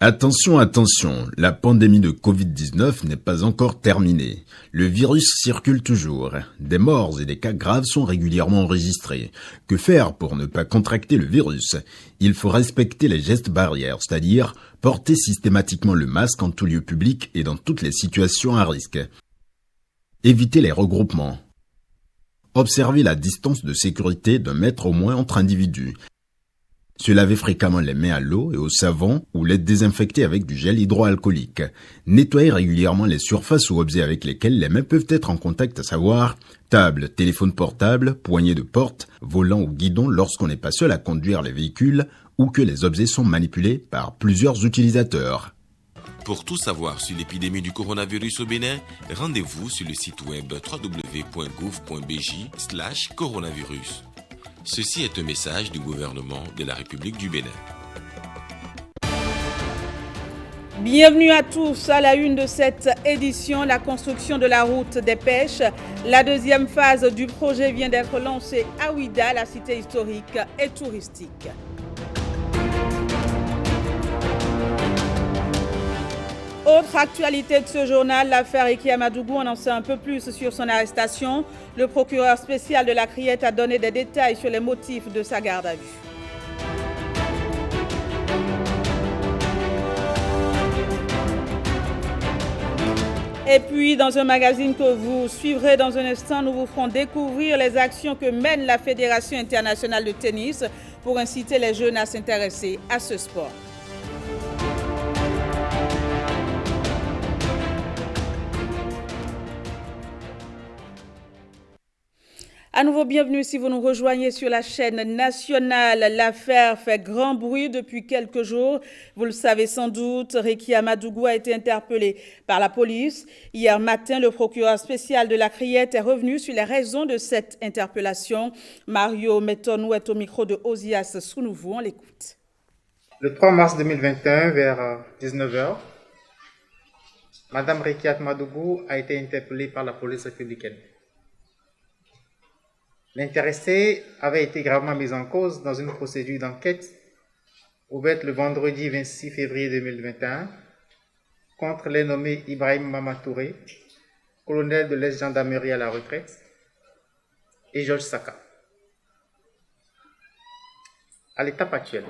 Attention, attention, la pandémie de Covid-19 n'est pas encore terminée. Le virus circule toujours. Des morts et des cas graves sont régulièrement enregistrés. Que faire pour ne pas contracter le virus? Il faut respecter les gestes barrières, c'est-à-dire porter systématiquement le masque en tout lieu public et dans toutes les situations à risque. Éviter les regroupements. Observer la distance de sécurité d'1 mètre au moins entre individus. Se laver fréquemment les mains à l'eau et au savon ou les désinfecter avec du gel hydroalcoolique. Nettoyer régulièrement les surfaces ou objets avec lesquels les mains peuvent être en contact, à savoir table, téléphone portable, poignée de porte, volant ou guidon lorsqu'on n'est pas seul à conduire les véhicules ou que les objets sont manipulés par plusieurs utilisateurs. Pour tout savoir sur l'épidémie du coronavirus au Bénin, rendez-vous sur le site web www.gouv.bj/coronavirus. Ceci est un message du gouvernement de la République du Bénin. Bienvenue à tous à la une de cette édition, la construction de la route des pêches. La deuxième phase du projet vient d'être lancée à Ouida, la cité historique et touristique. Autre actualité de ce journal, l'affaire Ricky Amadougou, on en sait un peu plus sur son arrestation. Le procureur spécial de la Criette a donné des détails sur les motifs de sa garde à vue. Et puis, dans un magazine que vous suivrez dans un instant, nous vous ferons découvrir les actions que mène la Fédération internationale de tennis pour inciter les jeunes à s'intéresser à ce sport. À nouveau, bienvenue si vous nous rejoignez sur la chaîne nationale. L'affaire fait grand bruit depuis quelques jours. Vous le savez sans doute, Ricky Amadougou a été interpellé par la police. Hier matin, le procureur spécial de la Criette est revenu sur les raisons de cette interpellation. Mario Metonou est au micro de Osias Sounouvou. On l'écoute. Le 3 mars 2021, vers 19h, Madame Ricky Amadougou a été interpellée par la police républicaine. L'intéressé avait été gravement mis en cause dans une procédure d'enquête ouverte le vendredi 26 février 2021 contre les nommés Ibrahim Mamatouré, colonel de l'ex-gendarmerie à la retraite, et Georges Saka. À l'étape actuelle,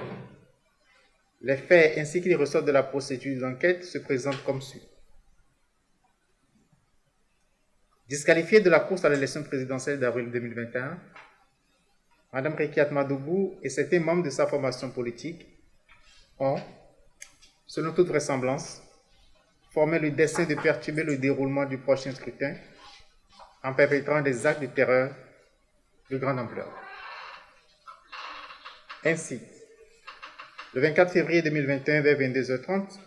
les faits ainsi qu'ils ressortent de la procédure d'enquête se présentent comme suit. Disqualifiée de la course à l'élection présidentielle d'avril 2021, Mme Ricky Amadougou et certains membres de sa formation politique ont, selon toute vraisemblance, formé le dessein de perturber le déroulement du prochain scrutin en perpétrant des actes de terreur de grande ampleur. Ainsi, le 24 février 2021 vers 22h30,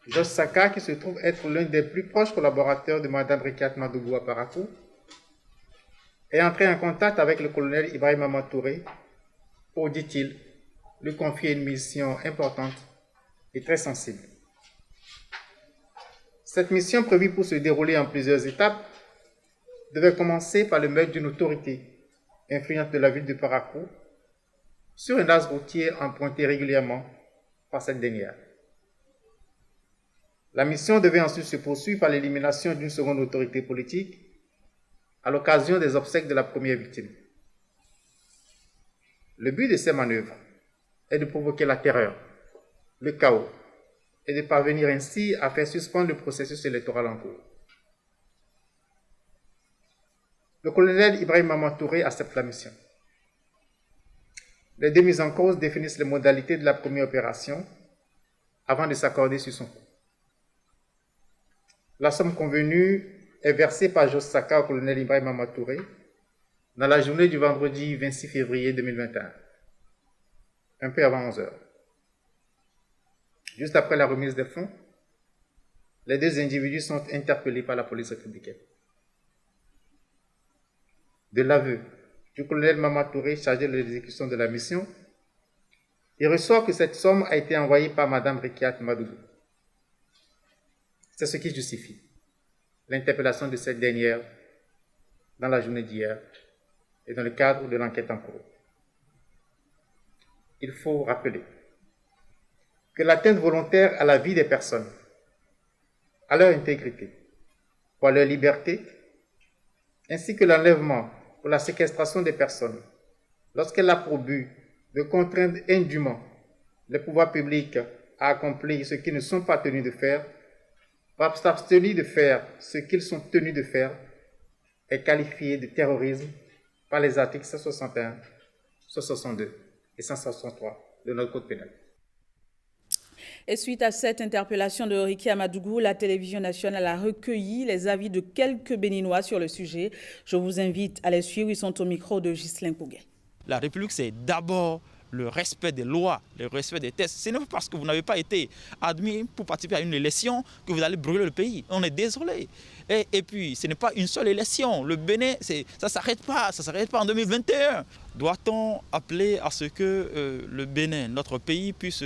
Georges Saka, qui se trouve être l'un des plus proches collaborateurs de Mme Ricky Amadougou à Parakou, est entré en contact avec le colonel Ibrahim Mamatouré pour, dit-il, lui confier une mission importante et très sensible. Cette mission, prévue pour se dérouler en plusieurs étapes, devait commencer par le meurtre d'une autorité influente de la ville de Parakou sur un axe routier emprunté régulièrement par cette dernière. La mission devait ensuite se poursuivre par l'élimination d'une seconde autorité politique à l'occasion des obsèques de la première victime. Le but de ces manœuvres est de provoquer la terreur, le chaos et de parvenir ainsi à faire suspendre le processus électoral en cours. Le colonel Ibrahim Mamatouré accepte la mission. Les deux mises en cause définissent les modalités de la première opération avant de s'accorder sur son coût. La somme convenue est versée par Georges Saka au colonel Ibrahim Mamatouré dans la journée du vendredi 26 février 2021, un peu avant 11h. Juste après la remise des fonds, les deux individus sont interpellés par la police républicaine. De l'aveu du colonel Mamatouré chargé de l'exécution de la mission, il ressort que cette somme a été envoyée par Mme Ricky Amadougou. C'est ce qui justifie l'interpellation de cette dernière dans la journée d'hier et dans le cadre de l'enquête en cours. Il faut rappeler que l'atteinte volontaire à la vie des personnes, à leur intégrité ou à leur liberté, ainsi que l'enlèvement ou la séquestration des personnes, lorsqu'elle a pour but de contraindre indûment les pouvoirs publics à accomplir ce qu'ils ne sont pas tenus de faire, ou s'abstenir de faire ce qu'ils sont tenus de faire, est qualifiée de terrorisme par les articles 161, 162 et 163 de notre Code pénal. Et suite à cette interpellation de Ricky Amadougou, la télévision nationale a recueilli les avis de quelques Béninois sur le sujet. Je vous invite à les suivre, ils sont au micro de Ghislain Pouguet. La République, c'est d'abord le respect des lois, le respect des textes. Ce n'est pas parce que vous n'avez pas été admis pour participer à une élection que vous allez brûler le pays. On est désolé. Et puis, ce n'est pas une seule élection. Le Bénin, ça ne s'arrête pas en 2021. Doit-on appeler à ce que le Bénin, notre pays, puisse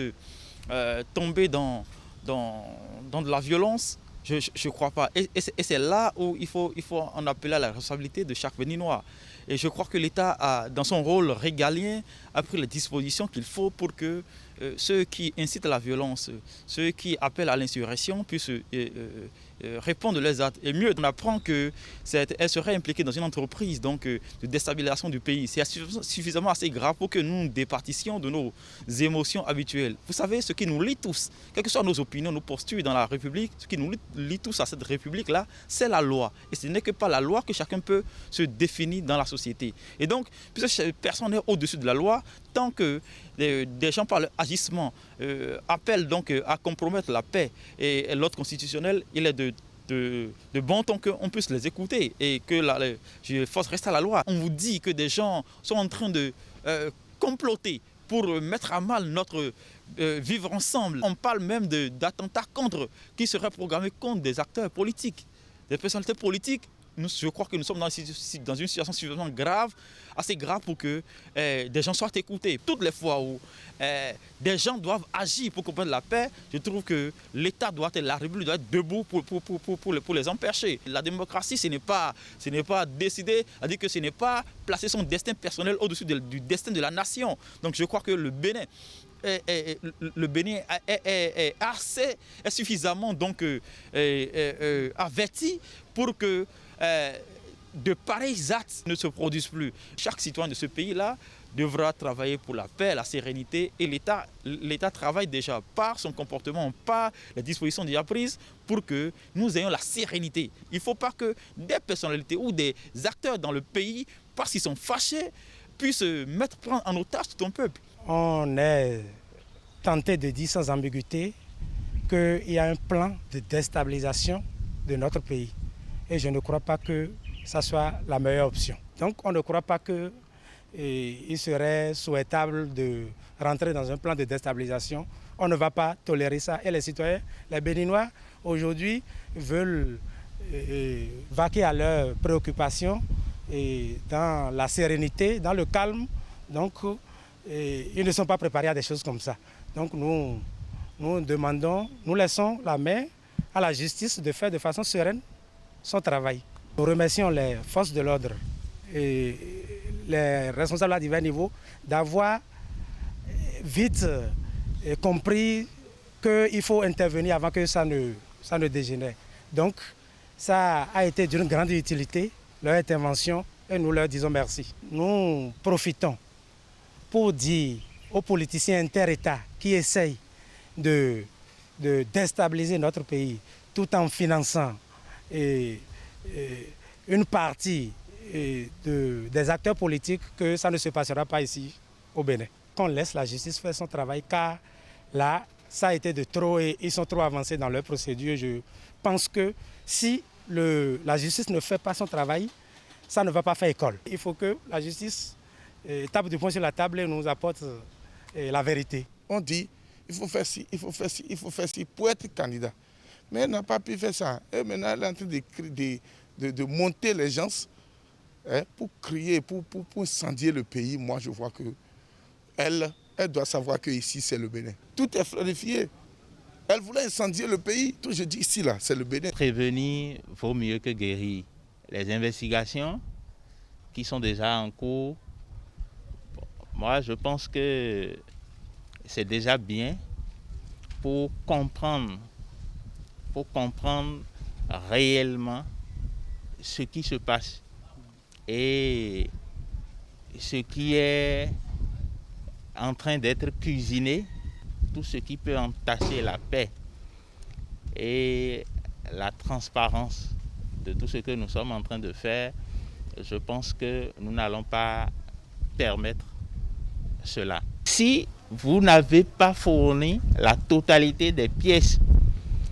tomber dans de la violence? Je ne crois pas. Et c'est là où il faut en appeler à la responsabilité de chaque Béninois. Et je crois que l'État, dans son rôle régalien, a pris les dispositions qu'il faut pour que ceux qui incitent à la violence, ceux qui appellent à l'insurrection puissent répondre de leurs actes. Et mieux, on apprend qu'elle serait impliquée dans une entreprise donc, de déstabilisation du pays. C'est suffisamment assez grave pour que nous départissions de nos émotions habituelles. Vous savez, ce qui nous lie tous, quelles que soient nos opinions, nos postures dans la République, ce qui nous lie tous à cette République-là, c'est la loi. Et ce n'est que par la loi que chacun peut se définir dans la société. Et donc, puisque personne n'est au-dessus de la loi, tant que des gens par leur agissement appellent donc à compromettre la paix et l'ordre constitutionnel, il est de bon ton qu'on puisse les écouter et que la force reste à la loi. On vous dit que des gens sont en train de comploter pour mettre à mal notre vivre ensemble. On parle même d'attentats qui seraient programmés contre des acteurs politiques, des personnalités politiques. Je crois que nous sommes dans une situation suffisamment grave, assez grave pour que des gens soient écoutés. Toutes les fois où des gens doivent agir pour comprendre la paix, je trouve que l'État la République doit être debout pour les empêcher. La démocratie, ce n'est pas décider, c'est-à-dire que ce n'est pas placer son destin personnel au-dessus du destin de la nation. Donc je crois que le Bénin est suffisamment donc, averti pour que de pareils actes ne se produisent plus. Chaque citoyen de ce pays-là devra travailler pour la paix, la sérénité et l'État travaille déjà par son comportement, par les dispositions déjà prises pour que nous ayons la sérénité. Il ne faut pas que des personnalités ou des acteurs dans le pays, parce qu'ils sont fâchés, puissent prendre en otage tout un peuple. On est tenté de dire sans ambiguïté qu'il y a un plan de déstabilisation de notre pays. Et je ne crois pas que ça soit la meilleure option. Donc on ne croit pas qu'il serait souhaitable de rentrer dans un plan de déstabilisation. On ne va pas tolérer ça. Et les citoyens, les Béninois, aujourd'hui, veulent vaquer à leurs préoccupations et dans la sérénité, dans le calme. Donc ils ne sont pas préparés à des choses comme ça. Donc nous laissons la main à la justice de faire de façon sereine son travail. Nous remercions les forces de l'ordre et les responsables à divers niveaux d'avoir vite compris qu'il faut intervenir avant que ça ne dégénère. Donc ça a été d'une grande utilité, leur intervention, et nous leur disons merci. Nous profitons pour dire aux politiciens inter-États qui essayent de déstabiliser notre pays tout en finançant une partie des acteurs politiques que ça ne se passera pas ici au Bénin. Qu'on laisse la justice faire son travail car là, ça a été de trop et ils sont trop avancés dans leur procédure. Je pense que si la justice ne fait pas son travail, ça ne va pas faire école. Il faut que la justice tape du poing sur la table et nous apporte la vérité. On dit il faut faire ci, il faut faire ci, il faut faire ci pour être candidat. Mais elle n'a pas pu faire ça. Et maintenant, elle est en train de monter les gens pour crier, pour incendier le pays. Moi, je vois qu'elle doit savoir qu'ici, c'est le Bénin. Tout est florifié. Elle voulait incendier le pays. Tout, je dis ici, là, c'est le Bénin. Prévenir vaut mieux que guérir. Les investigations qui sont déjà en cours, moi, je pense que c'est déjà bien pour comprendre réellement ce qui se passe et ce qui est en train d'être cuisiné, tout ce qui peut entacher la paix et la transparence de tout ce que nous sommes en train de faire. Je pense que nous n'allons pas permettre cela. Si vous n'avez pas fourni la totalité des pièces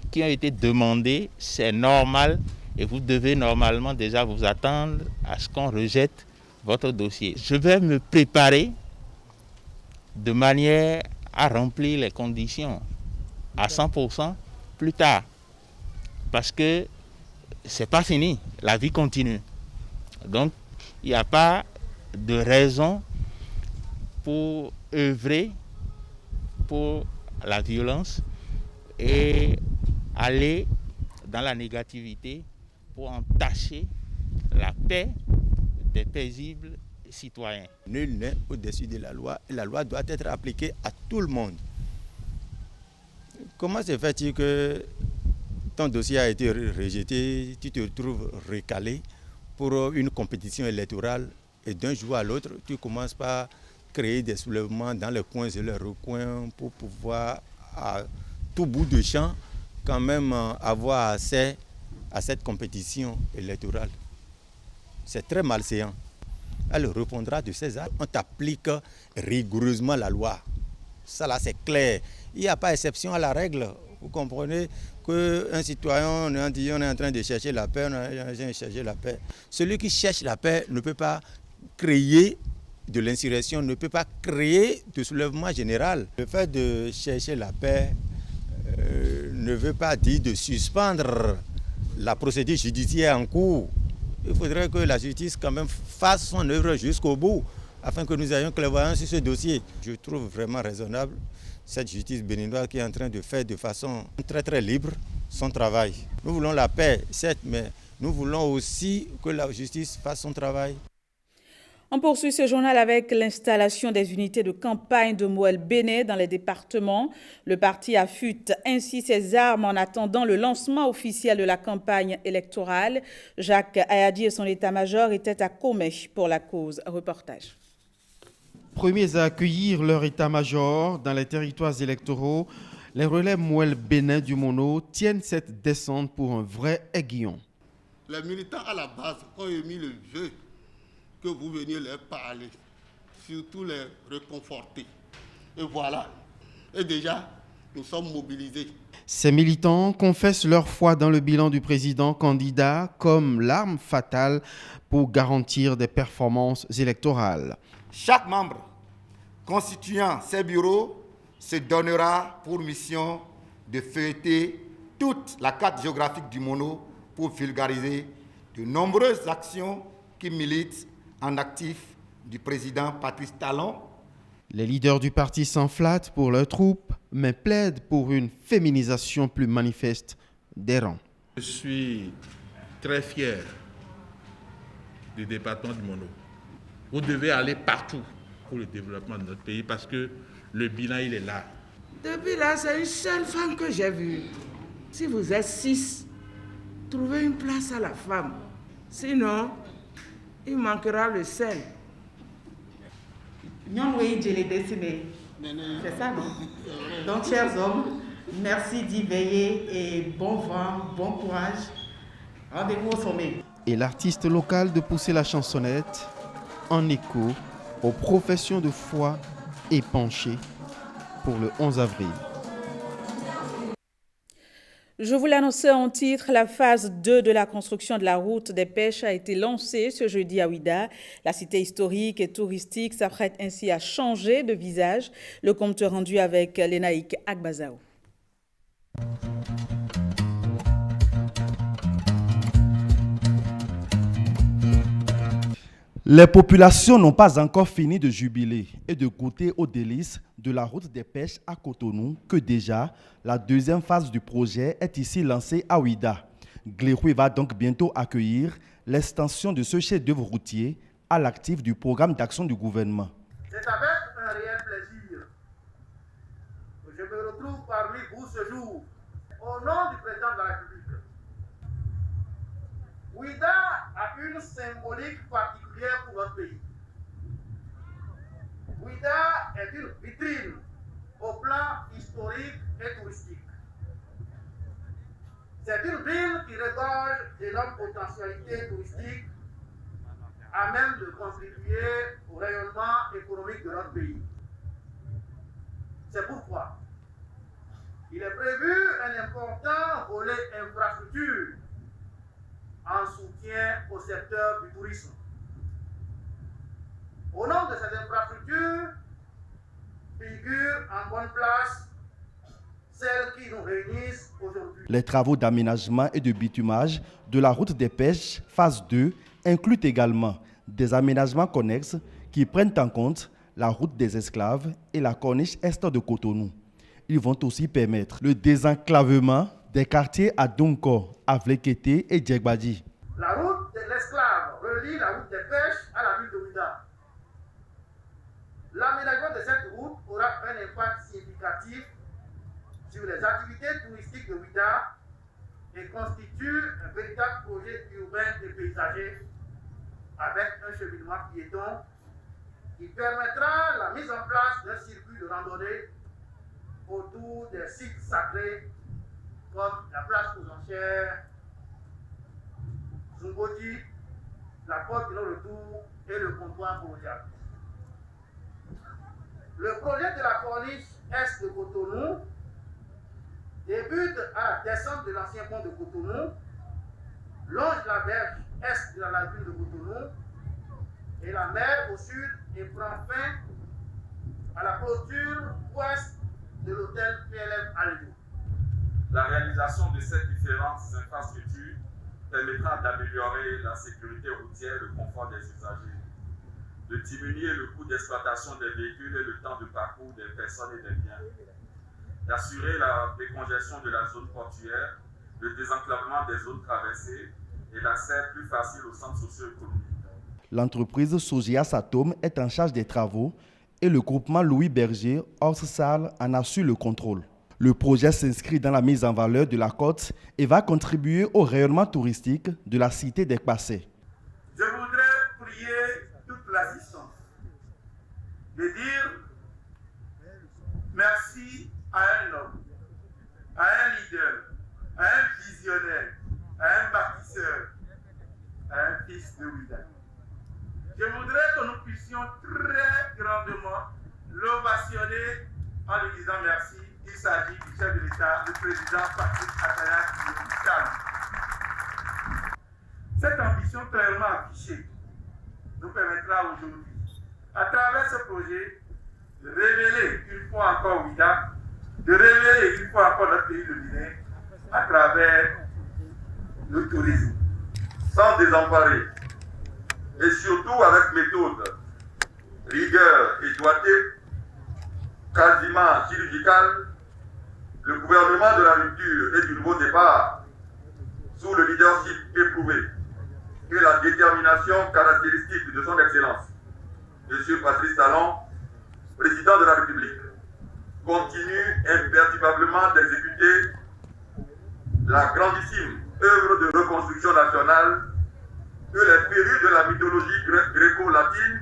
qui ont été demandées, c'est normal et vous devez normalement déjà vous attendre à ce qu'on rejette votre dossier. Je vais me préparer de manière à remplir les conditions à 100% plus tard. Parce que c'est pas fini, la vie continue. Donc, il n'y a pas de raison pour œuvrer pour la violence et aller dans la négativité pour entacher la paix des paisibles citoyens. Nul n'est au-dessus de la loi et la loi doit être appliquée à tout le monde. Comment se fait-il que ton dossier a été rejeté, tu te retrouves recalé pour une compétition électorale et d'un jour à l'autre, tu commences par créer des soulèvements dans les coins et les recoins pour pouvoir, à tout bout de champ, quand même avoir accès à cette compétition électorale. C'est très malséant. Elle répondra de ses actes. On t'applique rigoureusement la loi. Ça là, c'est clair. Il n'y a pas exception à la règle. Vous comprenez qu'un citoyen, on est en train de chercher la paix, on est en train de chercher la paix. Celui qui cherche la paix ne peut pas créer de l'insurrection, ne peut pas créer de soulèvement général. Le fait de chercher la paix ne veut pas dire de suspendre la procédure judiciaire en cours. Il faudrait que la justice quand même fasse son œuvre jusqu'au bout afin que nous ayons clairvoyance sur ce dossier. Je trouve vraiment raisonnable cette justice béninoise qui est en train de faire de façon très très libre son travail. Nous voulons la paix, certes, mais nous voulons aussi que la justice fasse son travail. On poursuit ce journal avec l'installation des unités de campagne de Mouel Béné dans les départements. Le parti affûte ainsi ses armes en attendant le lancement officiel de la campagne électorale. Jacques Ayadi et son état-major étaient à Comé pour la cause. Reportage. Premiers à accueillir leur état-major dans les territoires électoraux, les relais Mouel Bénin du Mono tiennent cette descente pour un vrai aiguillon. Les militants à la base ont émis le vœu que vous veniez leur parler, surtout les réconforter. Et voilà. Et déjà, nous sommes mobilisés. Ces militants confessent leur foi dans le bilan du président candidat comme l'arme fatale pour garantir des performances électorales. Chaque membre constituant ces bureaux se donnera pour mission de feuilleter toute la carte géographique du Mono pour vulgariser de nombreuses actions qui militent en actif du président Patrice Talon. Les leaders du parti s'enflattent pour leurs troupes, mais plaident pour une féminisation plus manifeste des rangs. Je suis très fier du département du Mono. Vous devez aller partout pour le développement de notre pays parce que le bilan, il est là. Depuis là, c'est une seule femme que j'ai vue. Si vous êtes 6, trouvez une place à la femme. Sinon, il manquera le sel. C'est ça, non? Donc, chers hommes, merci d'y veiller et bon vent, bon courage. Rendez-vous au sommet. Et l'artiste local de pousser la chansonnette en écho aux professions de foi épanchées pour le 11 avril. Je vous l'annonçais en titre, la phase 2 de la construction de la route des pêches a été lancée ce jeudi à Ouida. La cité historique et touristique s'apprête ainsi à changer de visage. Le compte rendu avec Lénaïque Agbazao. Les populations n'ont pas encore fini de jubiler et de goûter aux délices de la route des pêches à Cotonou que déjà la deuxième phase du projet est ici lancée à Ouida. Gléroué va donc bientôt accueillir l'extension de ce chef-d'œuvre routier à l'actif du programme d'action du gouvernement. C'est avec un réel plaisir que je me retrouve parmi vous de la République. Ouidah a une symbolique particulière pour notre pays. Ouidah est une vitrine au plan historique et touristique. C'est une ville qui regorge d'énormes potentialités touristiques à même de contribuer au rayonnement économique de notre pays. C'est pourquoi il est prévu un important volet infrastructure en soutien au secteur du tourisme. Au nom de cette infrastructure figure en bonne place celles qui nous réunissent aujourd'hui. Les travaux d'aménagement et de bitumage de la route des pêches, phase 2, incluent également des aménagements connexes qui prennent en compte la route des esclaves et la corniche est de Cotonou. Ils vont aussi permettre le désenclavement des quartiers à Donko, Avlekete et Djegbadi. La route de l'esclave relie la route des pêches à la ville de Ouidah. L'aménagement de cette route aura un impact significatif sur les activités touristiques de Ouidah et constitue un véritable projet urbain et paysager avec un cheminement piéton qui permettra la mise en place d'un circuit de randonnée autour des sites sacrés comme la place aux enchères, Zumbodi, la porte de non-retour et le comptoir colonial. Le projet de la corniche est de Cotonou débute à la descente de l'ancien pont de Cotonou, longe la berge est de la lagune de Cotonou et la mer au sud et prend fin à la clôture ouest de l'hôtel PLM Aldo. La réalisation de ces différentes infrastructures permettra d'améliorer la sécurité routière et le confort des usagers, de diminuer le coût d'exploitation des véhicules et le temps de parcours des personnes et des biens, d'assurer la décongestion de la zone portuaire, le désenclavement des zones traversées et l'accès plus facile aux centres socio-économiques. L'entreprise Sogias Atom est en charge des travaux et le groupement Louis Berger, Orsal, en assure le contrôle. Le projet s'inscrit dans la mise en valeur de la côte et va contribuer au rayonnement touristique de la cité d'Ekpassé. Je voudrais prier toute l'assistance de dire merci à un homme, à un leader, à un visionnaire, à un bâtisseur, à un fils de Ouidah. Je voudrais que nous puissions très grandement l'ovationner en lui disant merci. Il s'agit du chef de l'État, le président Patrick Atayac. Cette ambition clairement affichée nous permettra aujourd'hui, à travers ce projet, de révéler une fois encore Ouidah, de révéler une fois encore notre pays de Bénin à travers le tourisme, sans désemparer et surtout avec méthode, rigueur et doigté, quasiment chirurgicale. Le gouvernement de la rupture et du nouveau départ, sous le leadership éprouvé et la détermination caractéristique de son Excellence, M. Patrice Talon, président de la République, continue imperturbablement d'exécuter la grandissime œuvre de reconstruction nationale que les férus de la mythologie gréco-latine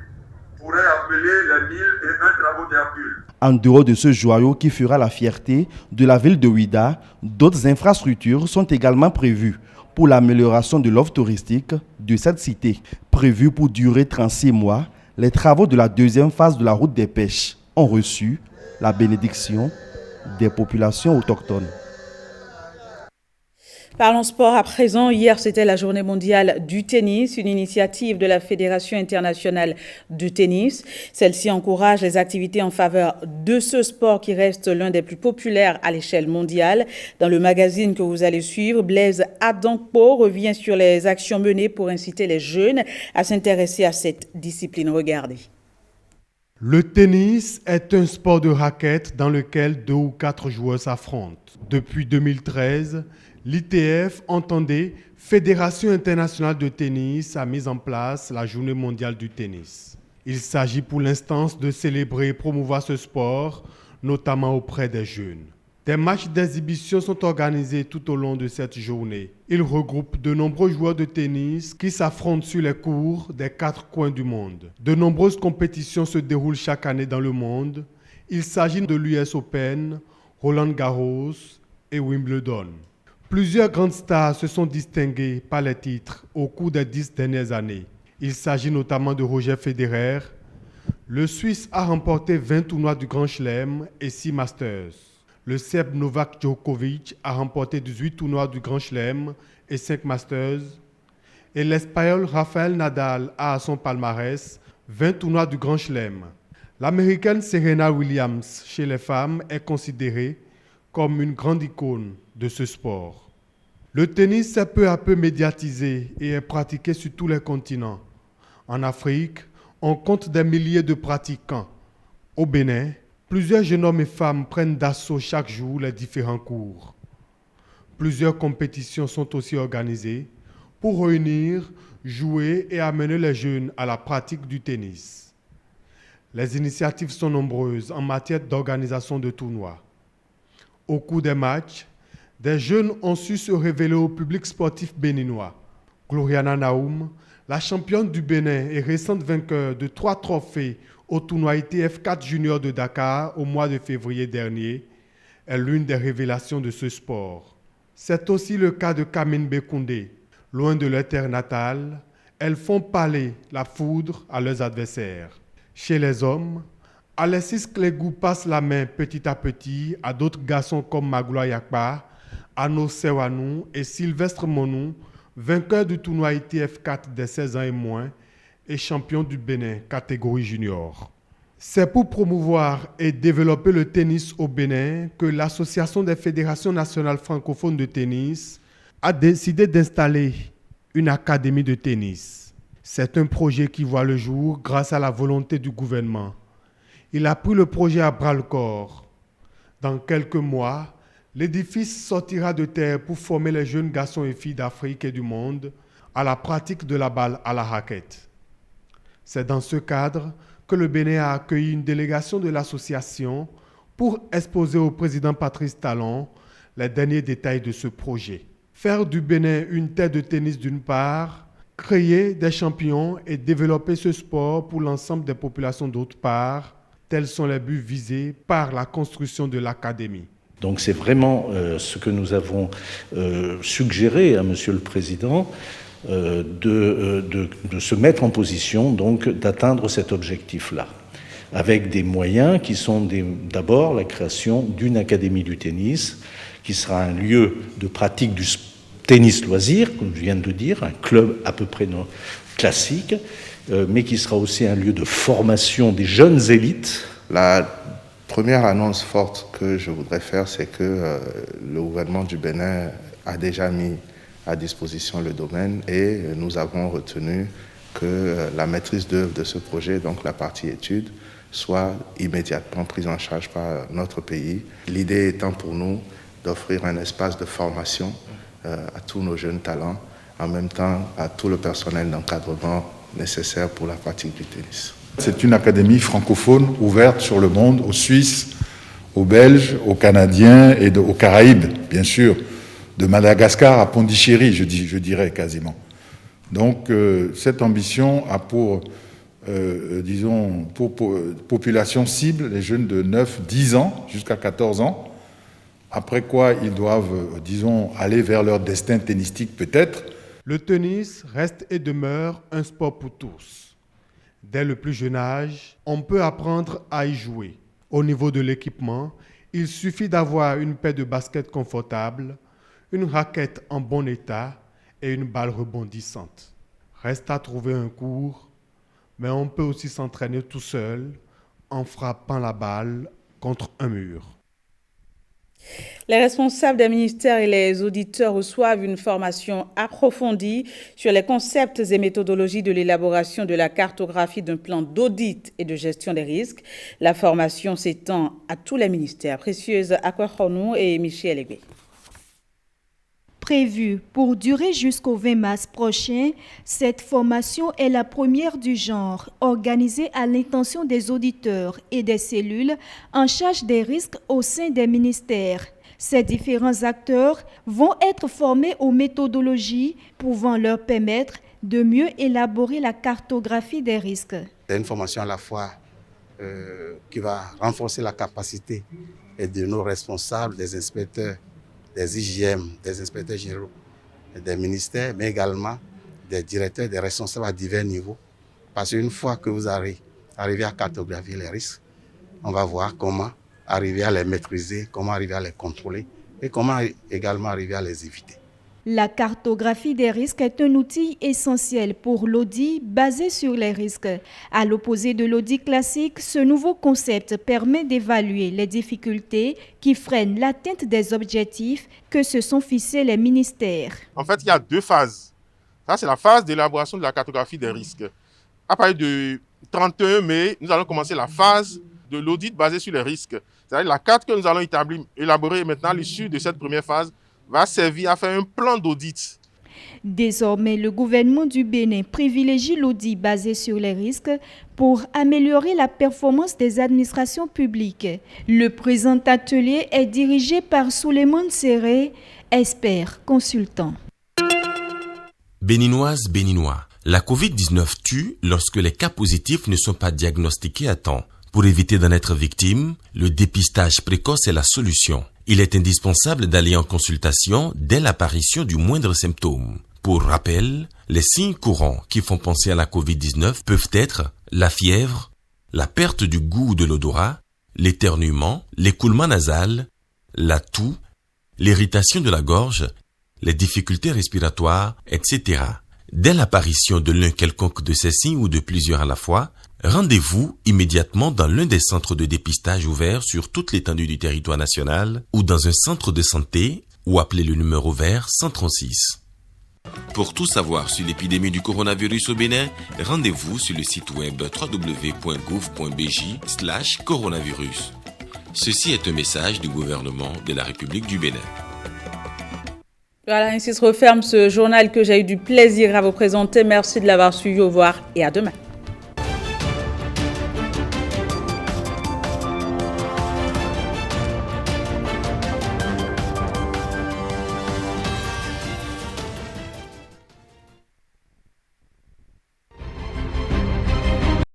pourraient appeler les 1001 travaux d'Hercule. En dehors de ce joyau qui fera la fierté de la ville de Ouidah, d'autres infrastructures sont également prévues pour l'amélioration de l'offre touristique de cette cité. Prévues pour durer 36 mois, les travaux de la deuxième phase de la route des pêches ont reçu la bénédiction des populations autochtones. Parlons sport à présent. Hier, c'était la journée mondiale du tennis, une initiative de la Fédération internationale de tennis. Celle-ci encourage les activités en faveur de ce sport qui reste l'un des plus populaires à l'échelle mondiale. Dans le magazine que vous allez suivre, Blaise Adankpo revient sur les actions menées pour inciter les jeunes à s'intéresser à cette discipline. Regardez. Le tennis est un sport de raquette dans lequel 2 ou 4 joueurs s'affrontent. Depuis 2013, l'ITF, entendez, Fédération internationale de tennis, a mis en place la Journée mondiale du tennis. Il s'agit pour l'instant de célébrer et promouvoir ce sport, notamment auprès des jeunes. Des matchs d'exhibition sont organisés tout au long de cette journée. Ils regroupent de nombreux joueurs de tennis qui s'affrontent sur les courts des 4 coins du monde. De nombreuses compétitions se déroulent chaque année dans le monde. Il s'agit de l'US Open, Roland Garros et Wimbledon. Plusieurs grandes stars se sont distinguées par les titres au cours des 10 dernières années. Il s'agit notamment de Roger Federer. Le Suisse a remporté 20 tournois du Grand Chelem et 6 Masters. Le Serbe Novak Djokovic a remporté 18 tournois du Grand Chelem et 5 Masters. Et l'Espagnol Rafael Nadal a à son palmarès 20 tournois du Grand Chelem. L'Américaine Serena Williams, chez les femmes, est considérée comme une grande icône de ce sport. Le tennis s'est peu à peu médiatisé et est pratiqué sur tous les continents. En Afrique, on compte des milliers de pratiquants. Au Bénin, plusieurs jeunes hommes et femmes prennent d'assaut chaque jour les différents cours. Plusieurs compétitions sont aussi organisées pour réunir, jouer et amener les jeunes à la pratique du tennis. Les initiatives sont nombreuses en matière d'organisation de tournois. Au cours des matchs, des jeunes ont su se révéler au public sportif béninois. Gloriana Naoum, la championne du Bénin et récente vainqueur de 3 trophées au tournoi ITF 4 Junior de Dakar au mois de février dernier, est l'une des révélations de ce sport. C'est aussi le cas de Kamine Bekoundé. Loin de leur terre natale, elles font parler la foudre à leurs adversaires. Chez les hommes, Alexis Clegou passe la main petit à petit à d'autres garçons comme Magloire Yakba, Arnaud Sewanou et Sylvestre Monou, vainqueurs du tournoi ITF 4 des 16 ans et moins et champion du Bénin catégorie junior. C'est pour promouvoir et développer le tennis au Bénin que l'Association des fédérations nationales francophones de tennis a décidé d'installer une académie de tennis. C'est un projet qui voit le jour grâce à la volonté du gouvernement. Il a pris le projet à bras-le-corps. Dans quelques mois, l'édifice sortira de terre pour former les jeunes garçons et filles d'Afrique et du monde à la pratique de la balle à la raquette. C'est dans ce cadre que le Bénin a accueilli une délégation de l'association pour exposer au président Patrice Talon les derniers détails de ce projet. Faire du Bénin une terre de tennis d'une part, créer des champions et développer ce sport pour l'ensemble des populations d'autre part, tels sont les buts visés par la construction de l'académie. Donc c'est vraiment ce que nous avons suggéré à Monsieur le Président, de se mettre en position donc d'atteindre cet objectif-là, avec des moyens qui sont d'abord la création d'une académie du tennis, qui sera un lieu de pratique du tennis loisir, comme je viens de le dire, un club à peu près classique, mais qui sera aussi un lieu de formation des jeunes élites. La première annonce forte que je voudrais faire, c'est que le gouvernement du Bénin a déjà mis à disposition le domaine et nous avons retenu que la maîtrise d'œuvre de ce projet, donc la partie études, soit immédiatement prise en charge par notre pays. L'idée étant pour nous d'offrir un espace de formation à tous nos jeunes talents, en même temps à tout le personnel d'encadrement nécessaire pour la pratique du tennis. C'est une académie francophone ouverte sur le monde, aux Suisses, aux Belges, aux Canadiens et aux Caraïbes, bien sûr, de Madagascar à Pondichéry, je dirais quasiment. Donc cette ambition a pour population cible les jeunes de 9, 10 ans jusqu'à 14 ans, après quoi ils doivent, aller vers leur destin tennistique peut-être. Le tennis reste et demeure un sport pour tous. Dès le plus jeune âge, on peut apprendre à y jouer. Au niveau de l'équipement, il suffit d'avoir une paire de baskets confortables, une raquette en bon état et une balle rebondissante. Reste à trouver un cours, mais on peut aussi s'entraîner tout seul en frappant la balle contre un mur. Les responsables des ministères et les auditeurs reçoivent une formation approfondie sur les concepts et méthodologies de l'élaboration de la cartographie d'un plan d'audit et de gestion des risques. La formation s'étend à tous les ministères. Précieuse Akwehonou et Michel Egbe. Prévue pour durer jusqu'au 20 mars prochain, cette formation est la première du genre, organisée à l'intention des auditeurs et des cellules en charge des risques au sein des ministères. Ces différents acteurs vont être formés aux méthodologies pouvant leur permettre de mieux élaborer la cartographie des risques. C'est une formation à la fois qui va renforcer la capacité de nos responsables, des inspecteurs, des IGM, des inspecteurs généraux, des ministères, mais également des directeurs, des responsables à divers niveaux. Parce qu'une fois que vous arrivez à cartographier les risques, on va voir comment arriver à les maîtriser, comment arriver à les contrôler et comment également arriver à les éviter. La cartographie des risques est un outil essentiel pour l'audit basé sur les risques. À l'opposé de l'audit classique, ce nouveau concept permet d'évaluer les difficultés qui freinent l'atteinte des objectifs que se sont fixés les ministères. En fait, il y a deux phases. Ça, c'est la phase d'élaboration de la cartographie des risques. À partir du 31 mai, nous allons commencer la phase de l'audit basé sur les risques. C'est-à-dire la carte que nous allons élaborer maintenant à l'issue de cette première phase va servir à faire un plan d'audit. Désormais, le gouvernement du Bénin privilégie l'audit basé sur les risques pour améliorer la performance des administrations publiques. Le présent atelier est dirigé par Souleymane Serré, expert consultant. Béninoises, Béninois, la Covid-19 tue lorsque les cas positifs ne sont pas diagnostiqués à temps. Pour éviter d'en être victime, le dépistage précoce est la solution. Il est indispensable d'aller en consultation dès l'apparition du moindre symptôme. Pour rappel, les signes courants qui font penser à la Covid-19 peuvent être la fièvre, la perte du goût ou de l'odorat, l'éternuement, l'écoulement nasal, la toux, l'irritation de la gorge, les difficultés respiratoires, etc. Dès l'apparition de l'un quelconque de ces signes ou de plusieurs à la fois, rendez-vous immédiatement dans l'un des centres de dépistage ouverts sur toute l'étendue du territoire national ou dans un centre de santé ou appelez le numéro vert 136. Pour tout savoir sur l'épidémie du coronavirus au Bénin, rendez-vous sur le site web www.gouv.bj/coronavirus. Ceci est un message du gouvernement de la République du Bénin. Voilà, ainsi se referme ce journal que j'ai eu du plaisir à vous présenter. Merci de l'avoir suivi. Au revoir et à demain.